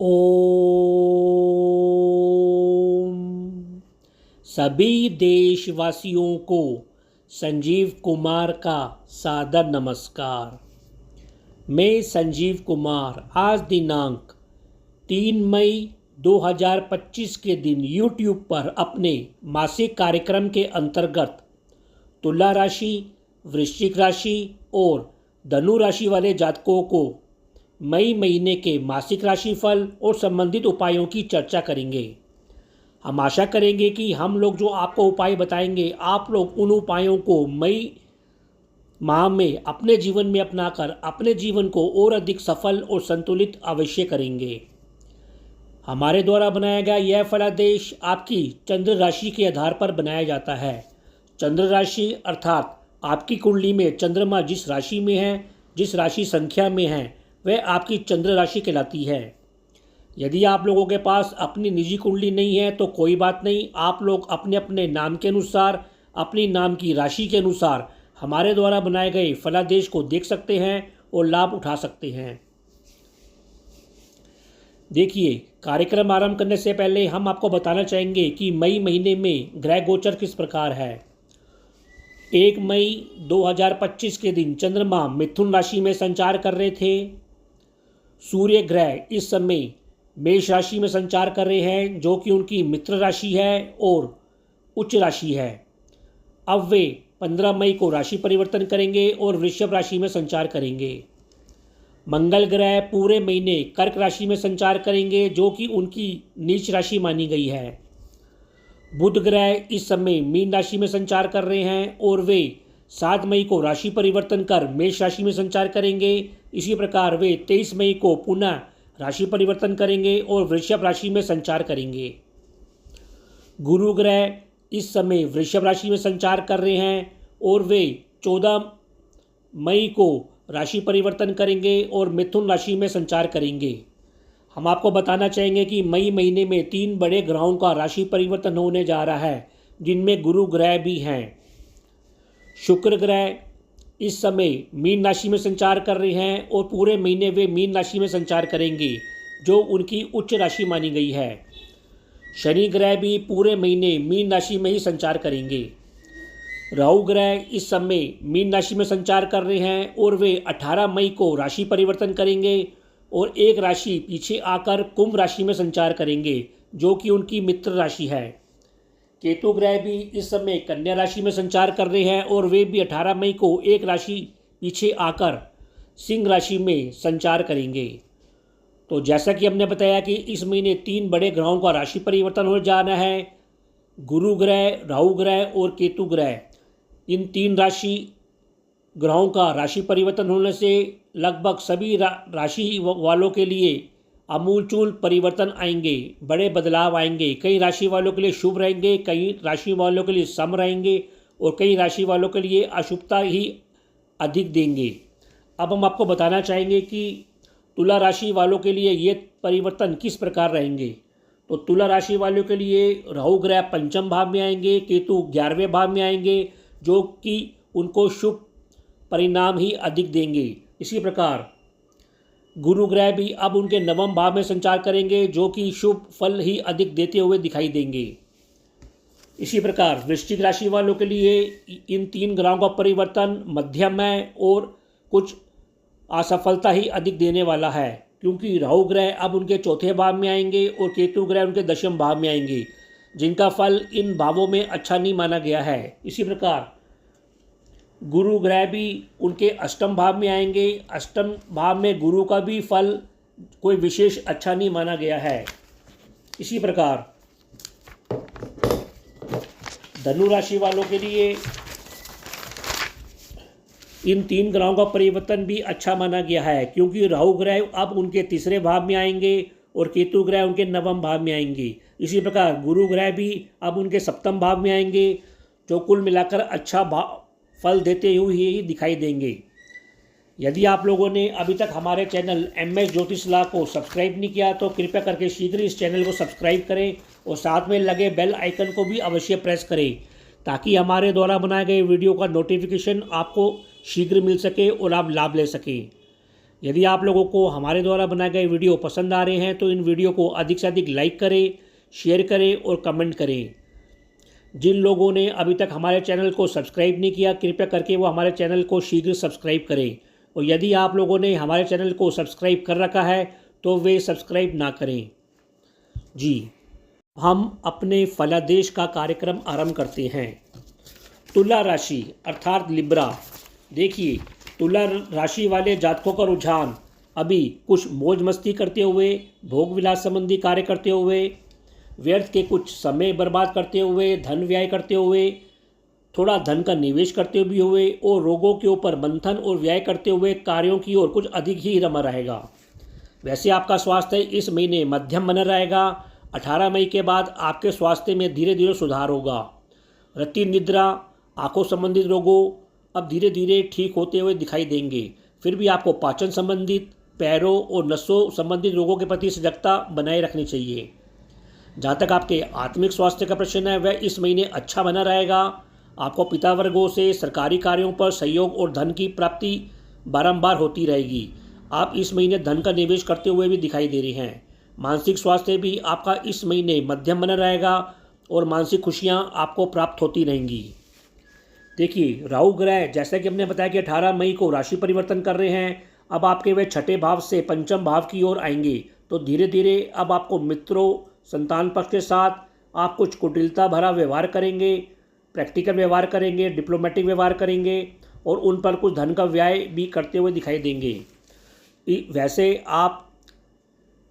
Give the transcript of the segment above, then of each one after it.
ओम। सभी देशवासियों को संजीव कुमार का सादर नमस्कार। मैं संजीव कुमार आज दिनांक 3 मई 2025 के दिन YouTube पर अपने मासिक कार्यक्रम के अंतर्गत तुला राशि, वृश्चिक राशि और धनु राशि वाले जातकों को मई महीने के मासिक राशिफल और संबंधित उपायों की चर्चा करेंगे। हम आशा करेंगे कि हम लोग जो आपको उपाय बताएंगे आप लोग उन उपायों को मई माह में अपने जीवन में अपनाकर अपने जीवन को और अधिक सफल और संतुलित अवश्य करेंगे। हमारे द्वारा बनाया गया यह फलादेश आपकी चंद्र राशि के आधार पर बनाया जाता है। चंद्र राशि अर्थात आपकी कुंडली में चंद्रमा जिस राशि में है, जिस राशि संख्या में है, वह आपकी चंद्र राशि कहलाती है। यदि आप लोगों के पास अपनी निजी कुंडली नहीं है तो कोई बात नहीं, आप लोग अपने अपने नाम के अनुसार, अपनी नाम की राशि के अनुसार हमारे द्वारा बनाए गए फलादेश को देख सकते हैं और लाभ उठा सकते हैं। देखिए, कार्यक्रम आरंभ करने से पहले हम आपको बताना चाहेंगे कि मई महीने में ग्रह गोचर किस प्रकार है। 1 मई 2025 के दिन चंद्रमा मिथुन राशि में संचार कर रहे थे। सूर्य ग्रह इस समय मेष राशि में संचार कर रहे हैं, जो कि उनकी मित्र राशि है और उच्च राशि है। अब वे 15 मई को राशि परिवर्तन करेंगे और वृषभ राशि में संचार करेंगे। मंगल ग्रह पूरे महीने कर्क राशि में संचार करेंगे, जो कि उनकी नीच राशि मानी गई है। बुध ग्रह इस समय मीन राशि में संचार कर रहे हैं और वे 7 मई को राशि परिवर्तन कर मेष राशि में संचार करेंगे। इसी प्रकार वे 23 मई को पुनः राशि परिवर्तन करेंगे और वृषभ राशि में संचार करेंगे। गुरु ग्रह इस समय वृषभ राशि में संचार कर रहे हैं और वे 14 मई को राशि परिवर्तन करेंगे और मिथुन राशि में संचार करेंगे। हम आपको बताना चाहेंगे कि मई महीने में 3 बड़े ग्रहों का राशि परिवर्तन होने जा रहा है, जिनमें गुरु ग्रह भी हैं। शुक्र ग्रह इस समय मीन राशि में संचार कर रहे हैं और पूरे महीने वे मीन राशि में संचार करेंगे, जो उनकी उच्च राशि मानी गई है। शनि ग्रह भी पूरे महीने मीन राशि में ही संचार करेंगे। राहु ग्रह इस समय मीन राशि में संचार कर रहे हैं और वे 18 मई को राशि परिवर्तन करेंगे और एक राशि पीछे आकर कुंभ राशि में संचार करेंगे, जो कि उनकी मित्र राशि है। केतु ग्रह भी इस समय कन्या राशि में संचार कर रहे हैं और वे भी 18 मई को एक राशि पीछे आकर सिंह राशि में संचार करेंगे। तो जैसा कि हमने बताया कि इस महीने 3 बड़े ग्रहों का राशि परिवर्तन हो जाना है। गुरु ग्रह, राहु ग्रह और केतु ग्रह, इन 3 राशि ग्रहों का राशि परिवर्तन होने से लगभग सभी राशि वालों के लिए आमूलचूल परिवर्तन आएंगे, बड़े बदलाव आएंगे। कई राशि वालों के लिए शुभ रहेंगे, कई राशि वालों के लिए सम रहेंगे और कई राशि वालों के लिए अशुभता ही अधिक देंगे। अब हम आपको बताना चाहेंगे कि तुला राशि वालों के लिए ये परिवर्तन किस प्रकार रहेंगे। तो तुला राशि वालों के लिए राहु ग्रह पंचम भाव में आएंगे, केतु 11वें भाव में आएंगे, जो कि उनको शुभ परिणाम ही अधिक देंगे। इसी प्रकार गुरु ग्रह भी अब उनके 9वें भाव में संचार करेंगे, जो कि शुभ फल ही अधिक देते हुए दिखाई देंगे। इसी प्रकार वृश्चिक राशि वालों के लिए इन 3 ग्रहों का परिवर्तन मध्यम है और कुछ असफलता ही अधिक देने वाला है, क्योंकि राहु ग्रह अब उनके 4थे भाव में आएंगे और केतु ग्रह उनके 10वें भाव में आएंगे, जिनका फल इन भावों में अच्छा नहीं माना गया है। इसी प्रकार गुरु ग्रह भी उनके 8वें भाव में आएंगे। 8वें भाव में गुरु का भी फल कोई विशेष अच्छा नहीं माना गया है। इसी प्रकार धनु राशि वालों के लिए इन 3 ग्रहों का परिवर्तन भी अच्छा माना गया है, क्योंकि राहु ग्रह अब उनके 3रे भाव में आएंगे और केतु ग्रह उनके 9वें भाव में आएंगे। इसी प्रकार गुरु ग्रह भी अब उनके 7वें भाव में आएंगे, जो कुल मिलाकर अच्छा फल देते हुए ही दिखाई देंगे। यदि आप लोगों ने अभी तक हमारे चैनल MS ज्योतिषला को सब्सक्राइब नहीं किया तो कृपया करके शीघ्र इस चैनल को सब्सक्राइब करें और साथ में लगे बेल आइकन को भी अवश्य प्रेस करें, ताकि हमारे द्वारा बनाए गए वीडियो का नोटिफिकेशन आपको शीघ्र मिल सके और आप लाभ ले सकें। यदि आप लोगों को हमारे द्वारा बनाए गए वीडियो पसंद आ रहे हैं तो इन वीडियो को अधिक से अधिक लाइक करें, शेयर करें और कमेंट करें। जिन लोगों ने अभी तक हमारे चैनल को सब्सक्राइब नहीं किया, कृपया करके वो हमारे चैनल को शीघ्र सब्सक्राइब करें। और यदि आप लोगों ने हमारे चैनल को सब्सक्राइब कर रखा है तो वे सब्सक्राइब ना करें। जी, हम अपने फलादेश का कार्यक्रम आरंभ करते हैं। तुला राशि अर्थात लिब्रा। देखिए, तुला राशि वाले जातकों का रुझान अभी कुछ मौज मस्ती करते हुए, भोग विलास संबंधी कार्य करते हुए, व्यर्थ के कुछ समय बर्बाद करते हुए, धन व्यय करते हुए, थोड़ा धन का निवेश करते भी हुए और रोगों के ऊपर मंथन और व्यय करते हुए कार्यों की ओर कुछ अधिक ही रमा रहेगा। वैसे आपका स्वास्थ्य इस महीने मध्यम बना रहेगा। 18 मई के बाद आपके स्वास्थ्य में धीरे धीरे सुधार होगा। रति निद्रा, आंखों संबंधित रोगों अब धीरे धीरे ठीक होते हुए दिखाई देंगे। फिर भी आपको पाचन संबंधित, पैरों और नसों संबंधित रोगों के प्रति सजगता बनाए रखनी चाहिए। जहाँ तक आपके आत्मिक स्वास्थ्य का प्रश्न है, वह इस महीने अच्छा बना रहेगा। आपको पिता वर्गों से सरकारी कार्यों पर सहयोग और धन की प्राप्ति बारंबार होती रहेगी। आप इस महीने धन का निवेश करते हुए भी दिखाई दे रहे हैं। मानसिक स्वास्थ्य भी आपका इस महीने मध्यम बना रहेगा और मानसिक खुशियाँ आपको प्राप्त होती रहेंगी। देखिए, राहु ग्रह जैसा कि हमने बताया कि 18 मई को राशि परिवर्तन कर रहे हैं। अब आपके वे छठे भाव से पंचम भाव की ओर आएंगे। तो धीरे धीरे अब आपको मित्रों, संतान पक्ष के साथ आप कुछ कुटिलता भरा व्यवहार करेंगे, प्रैक्टिकल व्यवहार करेंगे, डिप्लोमेटिक व्यवहार करेंगे और उन पर कुछ धन का व्यय भी करते हुए दिखाई देंगे। वैसे आप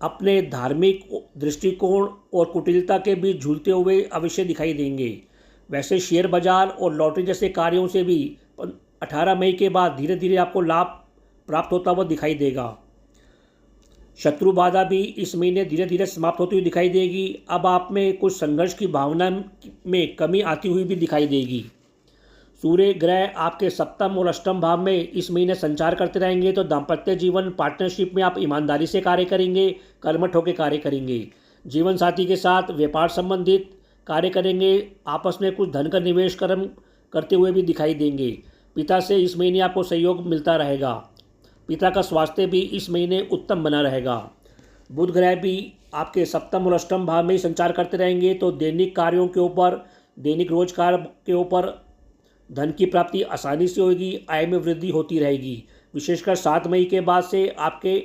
अपने धार्मिक दृष्टिकोण और कुटिलता के बीच झूलते हुए अवश्य दिखाई देंगे। वैसे शेयर बाजार और लॉटरी जैसे कार्यों से भी 18 मई के बाद धीरे धीरे आपको लाभ प्राप्त होता हुआ दिखाई देगा। शत्रु बाधा भी इस महीने धीरे धीरे समाप्त होती हुई दिखाई देगी। अब आप में कुछ संघर्ष की भावना में कमी आती हुई भी दिखाई देगी। सूर्य ग्रह आपके सप्तम और अष्टम भाव में इस महीने संचार करते रहेंगे। तो दाम्पत्य जीवन, पार्टनरशिप में आप ईमानदारी से कार्य करेंगे, कर्मठ होकर कार्य करेंगे। जीवन साथी के साथ व्यापार संबंधित कार्य करेंगे। आपस में कुछ धन का निवेश कर्म करते हुए भी दिखाई देंगे। पिता से इस महीने आपको सहयोग मिलता रहेगा। पिता का स्वास्थ्य भी इस महीने उत्तम बना रहेगा। बुध ग्रह भी आपके सप्तम और अष्टम भाव में ही संचार करते रहेंगे। तो दैनिक कार्यों के ऊपर, दैनिक रोजगार के ऊपर धन की प्राप्ति आसानी से होगी। आय में वृद्धि होती रहेगी। विशेषकर 7 मई के बाद से आपके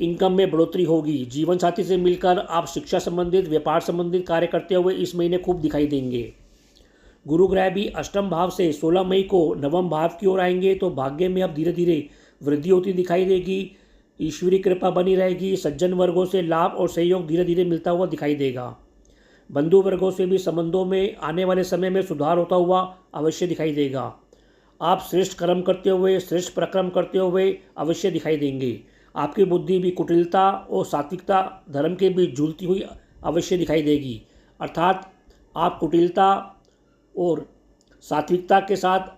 इनकम में बढ़ोतरी होगी। जीवन साथी से मिलकर आप शिक्षा संबंधित, व्यापार संबंधित कार्य करते हुए इस महीने खूब दिखाई देंगे। गुरु ग्रह भी अष्टम भाव से 16 मई को नवम भाव की ओर आएंगे। तो भाग्य में अब धीरे धीरे वृद्धि होती दिखाई देगी। ईश्वरीय कृपा बनी रहेगी। सज्जन वर्गों से लाभ और सहयोग धीरे धीरे मिलता हुआ दिखाई देगा। बंधु वर्गों से भी संबंधों में आने वाले समय में सुधार होता हुआ अवश्य दिखाई देगा। आप श्रेष्ठ कर्म करते हुए, श्रेष्ठ पराक्रम करते हुए अवश्य दिखाई देंगे। आपकी बुद्धि भी कुटिलता और सात्विकता धर्म के बीच झूलती हुई अवश्य दिखाई देगी। अर्थात आप कुटिलता और सात्विकता के साथ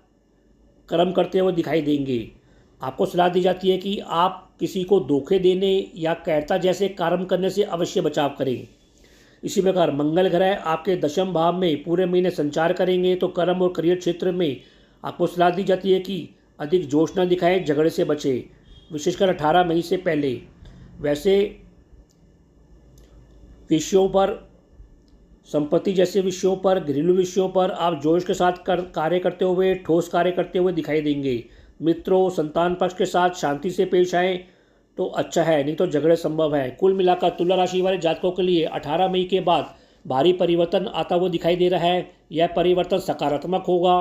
कर्म करते हुए दिखाई देंगे। आपको सलाह दी जाती है कि आप किसी को धोखे देने या कैरता जैसे कर्म करने से अवश्य बचाव करें। इसी प्रकार मंगल ग्रह आपके दशम भाव में पूरे महीने संचार करेंगे। तो कर्म और करियर क्षेत्र में आपको सलाह दी जाती है कि अधिक जोश न दिखाएं, झगड़े से बचें, विशेषकर 18 मई से पहले। वैसे विषयों पर, संपत्ति जैसे विषयों पर, घरेलू विषयों पर आप जोश के साथ कार्य करते हुए, ठोस कार्य करते हुए दिखाई देंगे। मित्रों, संतान पक्ष के साथ शांति से पेश आएँ तो अच्छा है, नहीं तो झगड़े संभव है। कुल मिलाकर तुला राशि वाले जातकों के लिए 18 मई के बाद भारी परिवर्तन आता हुआ दिखाई दे रहा है। यह परिवर्तन सकारात्मक होगा।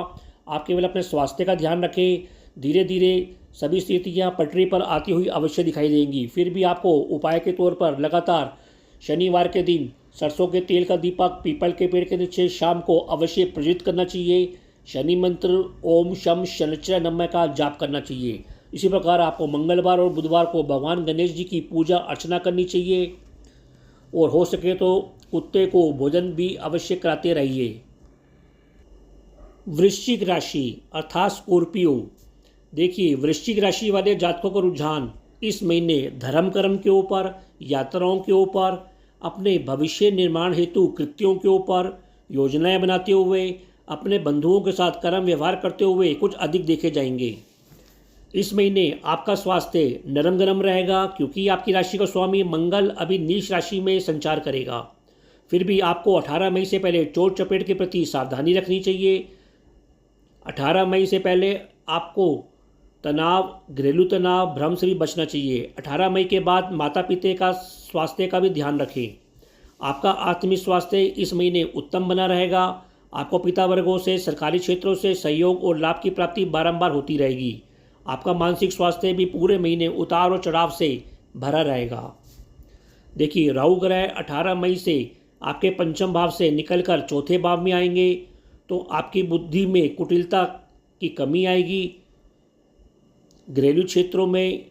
आप केवल अपने स्वास्थ्य का ध्यान रखें। धीरे धीरे सभी स्थितियाँ पटरी पर आती हुई अवश्य दिखाई देंगी। फिर भी आपको उपाय के तौर पर लगातार शनिवार के दिन सरसों के तेल का दीपक पीपल के पेड़ के नीचे शाम को अवश्य प्रज्वलित करना चाहिए। शनि मंत्र ओम शम शनिचर नमः का जाप करना चाहिए। इसी प्रकार आपको मंगलवार और बुधवार को भगवान गणेश जी की पूजा अर्चना करनी चाहिए और हो सके तो कुत्ते को भोजन भी अवश्य कराते रहिए। वृश्चिक राशि अर्थात स्कॉर्पियो। देखिए, वृश्चिक राशि वाले जातकों का रुझान इस महीने धर्म कर्म के ऊपर, यात्राओं के ऊपर, अपने भविष्य निर्माण हेतु कृत्यों के ऊपर योजनाएं बनाते हुए, अपने बंधुओं के साथ कर्म व्यवहार करते हुए कुछ अधिक देखे जाएंगे। इस महीने आपका स्वास्थ्य नरम गरम रहेगा क्योंकि आपकी राशि का स्वामी मंगल अभी नीच राशि में संचार करेगा। फिर भी आपको 18 मई से पहले चोट चपेट के प्रति सावधानी रखनी चाहिए। 18 मई से पहले आपको तनाव, घरेलू तनाव, भ्रम से भी बचना चाहिए। 18 मई के बाद माता पिता का स्वास्थ्य का भी ध्यान रखें। आपका आत्मिक स्वास्थ्य इस महीने उत्तम बना रहेगा। आपको पिता वर्गों से, सरकारी क्षेत्रों से सहयोग और लाभ की प्राप्ति बारंबार होती रहेगी। आपका मानसिक स्वास्थ्य भी पूरे महीने उतार और चढ़ाव से भरा रहेगा। देखिए, राहु ग्रह 18 मई से आपके पंचम भाव से निकलकर चौथे भाव में आएंगे तो आपकी बुद्धि में कुटिलता की कमी आएगी। घरेलू क्षेत्रों में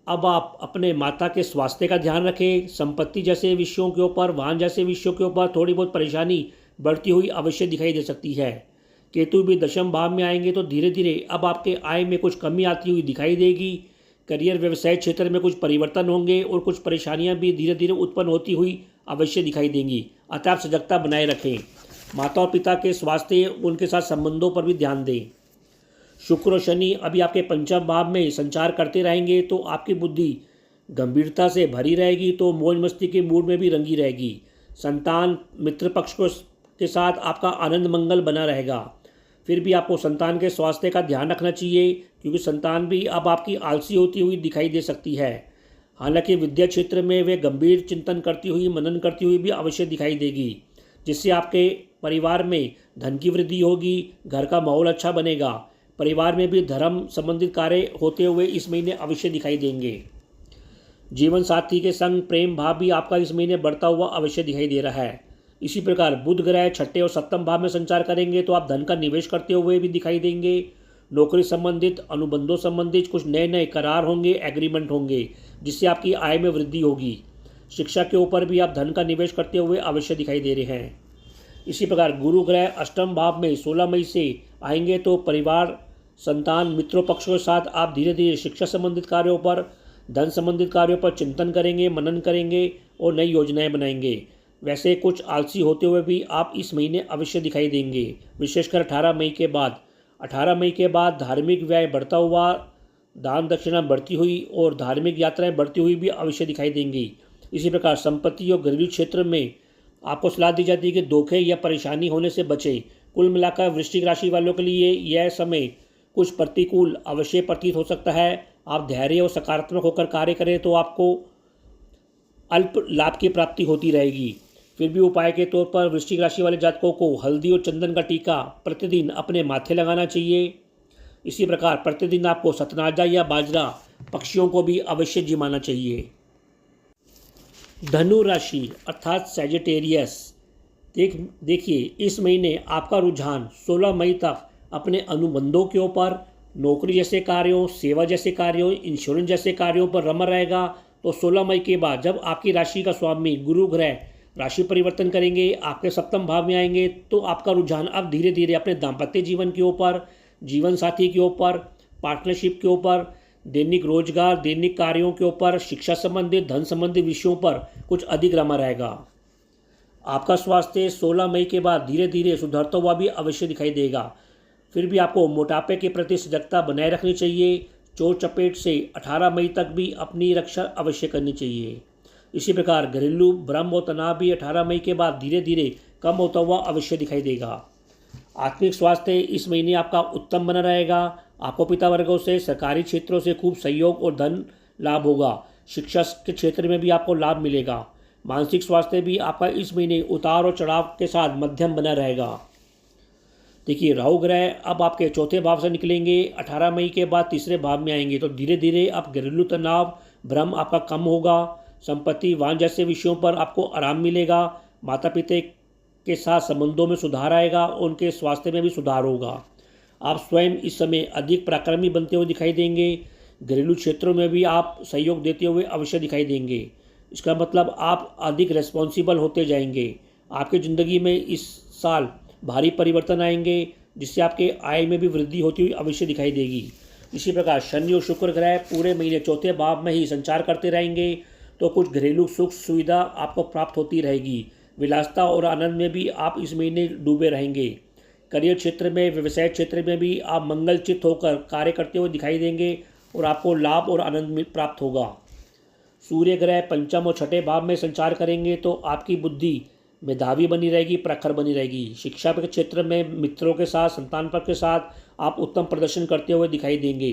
अब आप अपने माता के स्वास्थ्य का ध्यान रखें। संपत्ति जैसे विषयों के ऊपर, वाहन जैसे विषयों के ऊपर थोड़ी बहुत परेशानी बढ़ती हुई अवश्य दिखाई दे सकती है। केतु भी दशम भाव में आएंगे तो धीरे धीरे अब आपके आय में कुछ कमी आती हुई दिखाई देगी। करियर व्यवसाय क्षेत्र में कुछ परिवर्तन होंगे और कुछ परेशानियां भी धीरे धीरे उत्पन्न होती हुई अवश्य दिखाई देंगी। अतः आप सजगता बनाए रखें। माता और पिता के स्वास्थ्य, उनके साथ संबंधों पर भी ध्यान दें। शुक्र और शनि अभी आपके पंचम भाव में संचार करते रहेंगे तो आपकी बुद्धि गंभीरता से भरी रहेगी, तो मौज मस्ती के मूड में भी रंगी रहेगी। संतान, मित्र पक्ष के साथ आपका आनंद मंगल बना रहेगा। फिर भी आपको संतान के स्वास्थ्य का ध्यान रखना चाहिए क्योंकि संतान भी अब आपकी आलसी होती हुई दिखाई दे सकती है। हालांकि विद्या क्षेत्र में वे गंभीर चिंतन करती हुई, मनन करती हुई भी अवश्य दिखाई देगी, जिससे आपके परिवार में धन की वृद्धि होगी। घर का माहौल अच्छा बनेगा। परिवार में भी धर्म संबंधित कार्य होते हुए इस महीने अवश्य दिखाई देंगे। जीवन साथी के संग प्रेम भाव भी आपका इस महीने बढ़ता हुआ अवश्य दिखाई दे रहा है। इसी प्रकार बुध ग्रह छठे और सप्तम भाव में संचार करेंगे तो आप धन का निवेश करते हुए भी दिखाई देंगे। नौकरी संबंधित, अनुबंधों संबंधित कुछ नए नए करार होंगे, एग्रीमेंट होंगे, जिससे आपकी आय में वृद्धि होगी। शिक्षा के ऊपर भी आप धन का निवेश करते हुए अवश्य दिखाई दे रहे हैं। इसी प्रकार गुरु ग्रह अष्टम भाव में 16 मई से आएंगे तो परिवार, संतान, मित्रों पक्षों के साथ आप धीरे धीरे शिक्षा संबंधित कार्यों पर, धन संबंधित कार्यों पर चिंतन करेंगे, मनन करेंगे और नई योजनाएं बनाएंगे। वैसे कुछ आलसी होते हुए भी आप इस महीने अवश्य दिखाई देंगे, विशेषकर 18 मई के बाद। 18 मई के बाद धार्मिक व्यय बढ़ता हुआ, दान दक्षिणा बढ़ती हुई और धार्मिक यात्राएं बढ़ती हुई भी अवश्य दिखाई देंगी। इसी प्रकार संपत्ति और घरेलू क्षेत्र में आपको सलाह दी जाती है कि धोखे या परेशानी होने से बचें। कुल मिलाकर वृश्चिक राशि वालों के लिए यह समय कुछ प्रतिकूल अवश्य प्रतीत हो सकता है। आप धैर्य और सकारात्मक होकर कार्य करें तो आपको अल्प लाभ की प्राप्ति होती रहेगी। फिर भी उपाय के तौर पर वृश्चिक राशि वाले जातकों को हल्दी और चंदन का टीका प्रतिदिन अपने माथे लगाना चाहिए। इसी प्रकार प्रतिदिन आपको सतनाजा या बाजरा पक्षियों को भी अवश्य जिमाना चाहिए। धनु राशि अर्थात सैजिटेरियस, देखिए इस महीने आपका रुझान 16 मई तक अपने अनुबंधों के ऊपर, नौकरी जैसे कार्यों, सेवा जैसे कार्यों, इंश्योरेंस जैसे कार्यों पर रमा रहेगा। तो 16 मई के बाद जब आपकी राशि का स्वामी गुरु ग्रह राशि परिवर्तन करेंगे, आपके सप्तम भाव में आएंगे, तो आपका रुझान अब धीरे धीरे अपने दाम्पत्य जीवन के ऊपर, जीवन साथी के ऊपर, पार्टनरशिप के ऊपर, दैनिक रोजगार, दैनिक कार्यों के ऊपर, शिक्षा संबंधित, धन संबंधित विषयों पर कुछ अधिक रमा रहेगा। आपका स्वास्थ्य 16 मई के बाद धीरे धीरे सुधरता हुआ भी अवश्य दिखाई देगा। फिर भी आपको मोटापे के प्रति सजगता बनाए रखनी चाहिए। चोट चपेट से 18 मई तक भी अपनी रक्षा अवश्य करनी चाहिए। इसी प्रकार घरेलू भ्रम और तनाव भी 18 मई के बाद धीरे धीरे कम होता हुआ अवश्य दिखाई देगा। आत्मिक स्वास्थ्य इस महीने आपका उत्तम बना रहेगा। आपको पिता वर्गों से, सरकारी क्षेत्रों से खूब सहयोग और धन लाभ होगा। शिक्षा के क्षेत्र में भी आपको लाभ मिलेगा। मानसिक स्वास्थ्य भी आपका इस महीने उतार और चढ़ाव के साथ मध्यम बना रहेगा। देखिए, राहु ग्रह अब आपके चौथे भाव से निकलेंगे, 18 मई के बाद तीसरे भाव में आएंगे, तो धीरे धीरे आप घरेलू तनाव, भ्रम आपका कम होगा। संपत्ति, वाहन जैसे विषयों पर आपको आराम मिलेगा। माता पिता के साथ संबंधों में सुधार आएगा, उनके स्वास्थ्य में भी सुधार होगा। आप स्वयं इस समय अधिक पराक्रमी बनते हुए दिखाई देंगे। घरेलू क्षेत्रों में भी आप सहयोग देते हुए अवश्य दिखाई देंगे। इसका मतलब आप अधिक रिस्पॉन्सिबल होते जाएंगे। आपकी ज़िंदगी में इस साल भारी परिवर्तन आएंगे, जिससे आपके आय में भी वृद्धि होती हुई अवश्य दिखाई देगी। इसी प्रकार शनि और शुक्र ग्रह पूरे महीने चौथे भाव में ही संचार करते रहेंगे, तो कुछ घरेलू सुख सुविधा आपको प्राप्त होती रहेगी। विलासिता और आनंद में भी आप इस महीने डूबे रहेंगे। करियर क्षेत्र में, व्यवसाय क्षेत्र में भी आप मंगलचित होकर कार्य करते हुए दिखाई देंगे। और आपको लाभ और आनंद प्राप्त होगा। सूर्य ग्रह पंचम और छठे भाव में संचार करेंगे तो आपकी बुद्धि मेधावी बनी रहेगी, प्रखर बनी रहेगी। शिक्षा के क्षेत्र में मित्रों के साथ, संतान पक्ष के साथ आप उत्तम प्रदर्शन करते हुए दिखाई देंगे।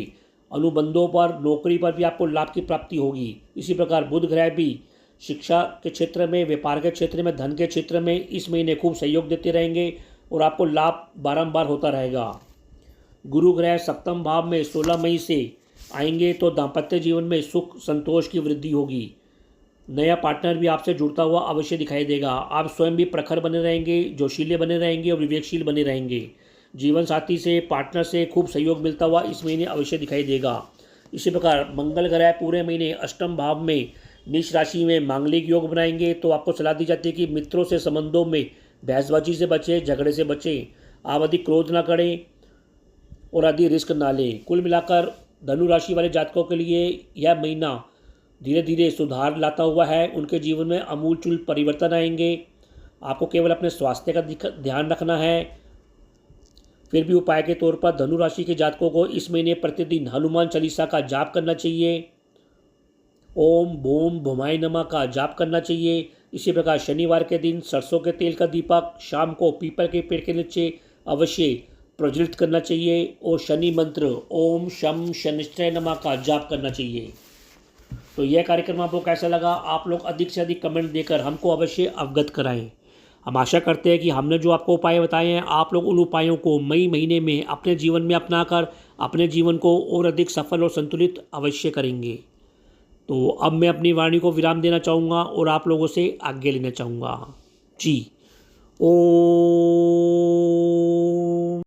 अनुबंधों पर, नौकरी पर भी आपको लाभ की प्राप्ति होगी। इसी प्रकार बुध ग्रह भी शिक्षा के क्षेत्र में, व्यापार के क्षेत्र में, धन के क्षेत्र में इस महीने खूब सहयोग देते रहेंगे और आपको लाभ बारंबार होता रहेगा। गुरु ग्रह सप्तम भाव में 16 मई से आएंगे तो दाम्पत्य जीवन में सुख संतोष की वृद्धि होगी। नया पार्टनर भी आपसे जुड़ता हुआ अवश्य दिखाई देगा। आप स्वयं भी प्रखर बने रहेंगे, जोशीले बने रहेंगे और विवेकशील बने रहेंगे। जीवन साथी से, पार्टनर से खूब सहयोग मिलता हुआ इस महीने अवश्य दिखाई देगा। इसी प्रकार मंगल ग्रह पूरे महीने अष्टम भाव में निज राशि में मांगलिक योग बनाएंगे तो आपको सलाह दी जाती है कि मित्रों से संबंधों में बहसबाजी से बचें, झगड़े से बचें, आप अधिक क्रोध ना करें और अधिक रिस्क ना लें। कुल मिलाकर धनु राशि वाले जातकों के लिए यह महीना धीरे धीरे सुधार लाता हुआ है। उनके जीवन में आमूलचूल परिवर्तन आएंगे। आपको केवल अपने स्वास्थ्य का ध्यान रखना है। फिर भी उपाय के तौर पर धनु राशि के जातकों को इस महीने प्रतिदिन हनुमान चालीसा का जाप करना चाहिए, ओम भूम भुमाय नमः का जाप करना चाहिए। इसी प्रकार शनिवार के दिन सरसों के तेल का दीपक शाम को पीपल के पेड़ के नीचे अवश्य प्रज्वलित करना चाहिए और शनि मंत्र ओम शम शनिश्चय नमः का जाप करना चाहिए। तो यह कार्यक्रम आपको कैसा लगा? आप लोग अधिक से अधिक कमेंट देकर हमको अवश्य अवगत कराएं। हम आशा करते हैं कि हमने जो आपको उपाय बताए हैं, आप लोग उन उपायों को मई महीने में अपने जीवन में अपनाकर अपने जीवन को और अधिक सफल और संतुलित अवश्य करेंगे। तो अब मैं अपनी वाणी को विराम देना चाहूँगा और आप लोगों से आज्ञा लेना चाहूँगा। जी, ओम।